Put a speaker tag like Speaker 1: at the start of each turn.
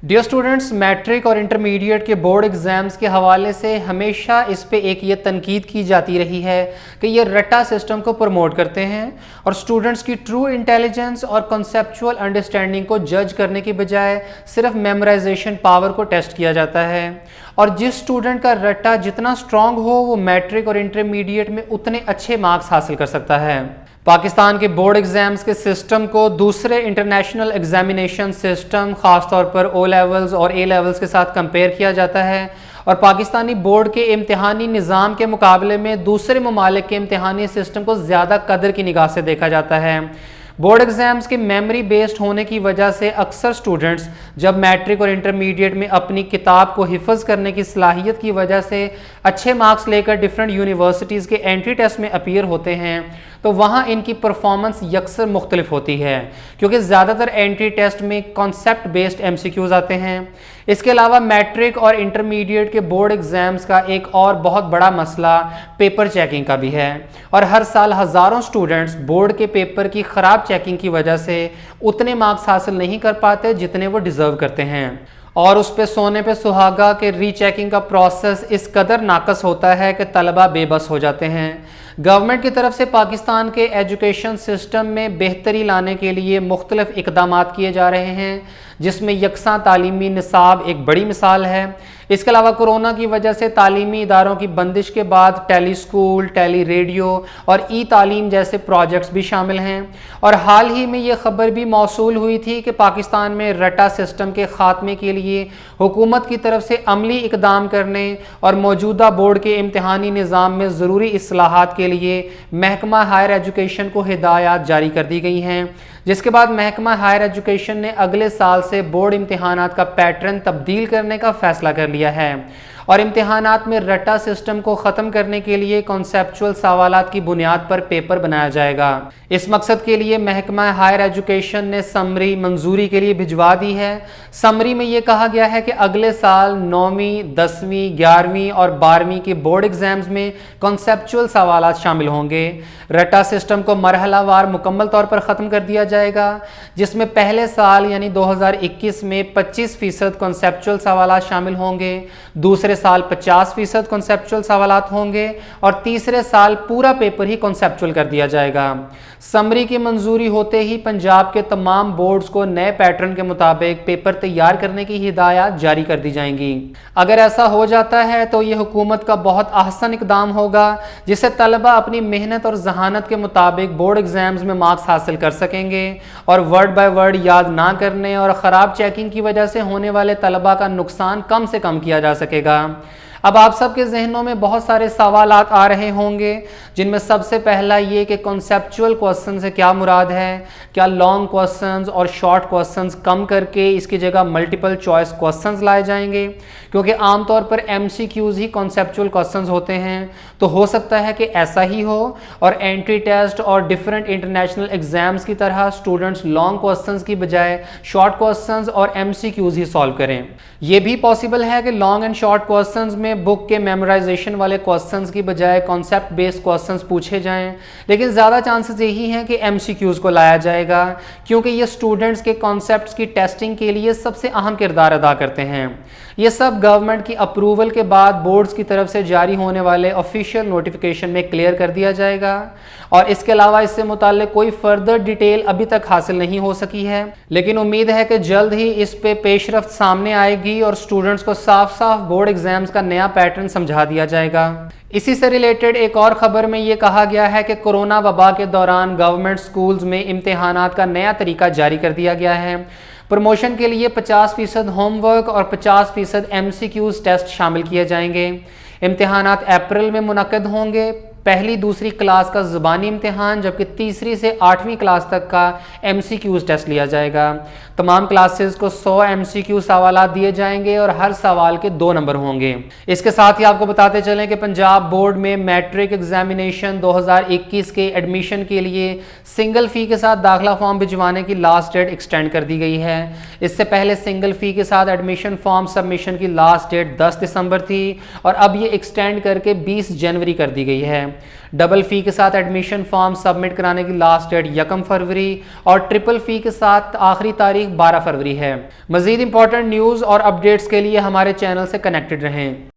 Speaker 1: Dear students, matric और intermediate के board exams के हवाले से हमेशा इस पे एक ये तनकीद की जाती रही है कि ये रट्टा सिस्टम को प्रमोट करते हैं और स्टूडेंट्स की ट्रू इंटेलिजेंस और कॉन्सेप्चुअल अंडरस्टैंडिंग को जज करने की बजाय सिर्फ मेमोराइजेशन पावर को टेस्ट किया जाता है। और जिस स्टूडेंट का रट्टा जितना स्ट्रांग हो वो मैट्रिक और इंटरमीडिएट में उतने अच्छे मार्क्स हासिल कर सकता है। पाकिस्तान के बोर्ड एग्जाम्स के सिस्टम को दूसरे इंटरनेशनल एग्जामिनेशन सिस्टम ख़ासतौर पर ओ लेवल्स और ए लेवल्स के साथ कंपेयर किया जाता है और पाकिस्तानी बोर्ड के इम्तिहानी निज़ाम के मुकाबले में दूसरे ममालिक के इम्तिहानी सिस्टम को ज़्यादा कदर की निगाह से देखा जाता है। बोर्ड एग्जाम्स के मेमोरी बेस्ड होने की वजह से अक्सर स्टूडेंट्स जब मैट्रिक और इंटरमीडिएट में अपनी किताब को हिफ्ज़ करने की सलाहियत की वजह से अच्छे मार्क्स लेकर डिफरेंट यूनिवर्सिटीज़ के एंट्री टेस्ट में अपीयर होते हैं तो वहाँ इनकी परफॉर्मेंस यकसर मुख्तलिफ होती है क्योंकि ज़्यादातर एंट्री टेस्ट में कॉन्सेप्ट बेस्ड MCQs आते हैं। इसके अलावा मैट्रिक और इंटरमीडिएट के बोर्ड एग्ज़ाम्स का एक और बहुत बड़ा मसला पेपर चेकिंग का भी है और हर साल हज़ारों स्टूडेंट्स बोर्ड के पेपर की ख़राब चेकिंग की वजह से उतने मार्क्स हासिल नहीं कर पाते जितने वो डिज़र्व करते हैं और उस पे सोने पे सुहागा के रीचेकिंग का प्रोसेस इस कदर नाकस होता है कि तलबा बेबस हो जाते हैं। गवर्नमेंट की तरफ से पाकिस्तान के एजुकेशन सिस्टम में बेहतरी लाने के लिए मुख्तलिफ इकदामात किए जा रहे हैं जिसमें यकसा तालीमी निसाब एक बड़ी मिसाल है। इसके अलावा कोरोना की वजह से तालीमी इदारों की बंदिश के बाद टेली स्कूल, टेली रेडियो और ई तालीम जैसे प्रोजेक्ट्स भी शामिल हैं और हाल ही में ये खबर भी मौसूल हुई थी कि पाकिस्तान में रट्टा सिस्टम के ख़ात्मे के लिए हुकूमत की तरफ से अमली इकदाम करने और मौजूदा बोर्ड के इम्तिहानी निज़ाम में ज़रूरी इस्लाहात के लिए महकमा हायर एजुकेशन को हिदायत जारी कर दी गई हैं, जिसके बाद महकमा हायर एजुकेशन ने अगले साल से बोर्ड इम्तिहानात का पैटर्न तब्दील करने का फ़ैसला कर लिया है और इम्तिहानात में रट्टा सिस्टम को ख़त्म करने के लिए कॉन्सेप्चुअल सवालात की बुनियाद पर पेपर बनाया जाएगा। इस मकसद के लिए महकमा हायर एजुकेशन ने समरी मंजूरी के लिए भिजवा दी है। समरी में ये कहा गया है कि अगले साल 9वीं, 10वीं, 11वीं और 12वीं के बोर्ड एग्जाम्स में कॉन्सेप्चुअल सवालात शामिल होंगे। रट्टा सिस्टम को मरहलावार मुकम्मल तौर पर ख़त्म कर दिया जाएगा जिसमें पहले साल यानी 2021 में 25% कॉन्सेप्चुअल सवालात शामिल होंगे, दूसरे साल 50% कॉन्सेप्चुअल सवालात होंगे और तीसरे साल पूरा पेपर ही कॉन्सेप्चुअल कर दिया जाएगा। समरी की मंजूरी होते ही पंजाब के तमाम बोर्ड्स को नए पैटर्न के मुताबिक पेपर तैयार करने की हिदायत जारी कर दी जाएंगी। अगर ऐसा हो जाता है तो ये हुकूमत का बहुत अहसन इकदाम होगा जिससे तलबा अपनी मेहनत और जहानत के मुताबिक बोर्ड एग्जाम्स में मार्क्स हासिल कर सकेंगे और वर्ड बाय वर्ड याद ना करने और ख़राब चेकिंग की वजह से होने वाले तलबा का नुकसान कम से कम किया जा सकेगा। अब आप सबके जहनों में बहुत सारे सवालात आ रहे होंगे जिनमें सबसे पहला ये कि कॉन्सेप्चुअल क्वेश्चन से क्या मुराद है, क्या लॉन्ग क्वेश्चंस और शॉर्ट क्वेश्चंस कम करके इसकी जगह मल्टीपल चॉइस क्वेश्चंस लाए जाएंगे क्योंकि आमतौर पर MCQs ही कॉन्सेप्चुअल क्वेश्चंस होते हैं। तो हो सकता है कि ऐसा ही हो और एंट्री टेस्ट और डिफरेंट इंटरनेशनल एग्जाम्स की तरह स्टूडेंट्स लॉन्ग क्वेश्चंस की बजाय शॉर्ट क्वेश्चंस और MCQs ही सॉल्व करें। ये भी पॉसिबल है कि लॉन्ग एंड शॉर्ट क्वेश्चंस में बुक के मेमोराइजेशन वाले क्वेश्चंस की बजाय कॉन्सेप्ट बेस्ड क्वेश्चंस पूछे जाएं, लेकिन ज़्यादा चांसेस यही हैं कि MCQs को लाया जाएगा क्योंकि ये स्टूडेंट्स के कॉन्सेप्ट्स की टेस्टिंग के लिए सबसे अहम किरदार अदा करते हैं। ये सब गवर्नमेंट की अप्रूवल के बाद बोर्ड्स की तरफ से जारी होने वाले ऑफिशियल नोटिफिकेशन में क्लियर कर दिया जाएगा और इसके अलावा इससे मुताल्लिक कोई फर्दर डिटेल अभी तक हासिल नहीं हो सकी है, लेकिन उम्मीद है कि जल्द ही इस पे पेशरफ्त सामने आएगी और स्टूडेंट्स को साफ साफ बोर्ड एग्जाम्स का नया पैटर्न समझा दिया जाएगा। इसी से रिलेटेड एक और ख़बर में ये कहा गया है कि कोरोना वबा के दौरान गवर्नमेंट स्कूल्स में इम्तिहानात का नया तरीका जारी कर दिया गया है। प्रमोशन के लिए 50% होमवर्क और 50% MCQs टेस्ट शामिल किए जाएंगे। इम्तिहानात अप्रैल में मुनक्किद होंगे। पहली दूसरी क्लास का ज़ुबानी इम्तिहान जबकि तीसरी से 8वीं क्लास तक का MCQs टेस्ट लिया जाएगा। तमाम क्लासेस को 100 MCQ सवालात दिए जाएंगे और हर सवाल के 2 नंबर होंगे। इसके साथ ही आपको बताते चलें कि पंजाब बोर्ड में मैट्रिक एग्जामिनेशन 2021 के एडमिशन के लिए सिंगल फ़ी के साथ दाखिला फॉर्म भिजवाने की लास्ट डेट एक्सटेंड कर दी गई है। इससे पहले सिंगल फ़ी के साथ एडमिशन फॉर्म सबमिशन की लास्ट डेट 10 दिसंबर थी और अब ये एक्सटेंड करके 20 जनवरी कर दी गई है। डबल फ़ी के साथ एडमिशन फॉर्म सबमिट कराने की लास्ट डेट 1 फरवरी और ट्रिपल फ़ी के साथ आखिरी तारीख 12 फरवरी है। मज़ीद इंपॉर्टेंट न्यूज़ और अपडेट्स के लिए हमारे चैनल से कनेक्टेड रहें।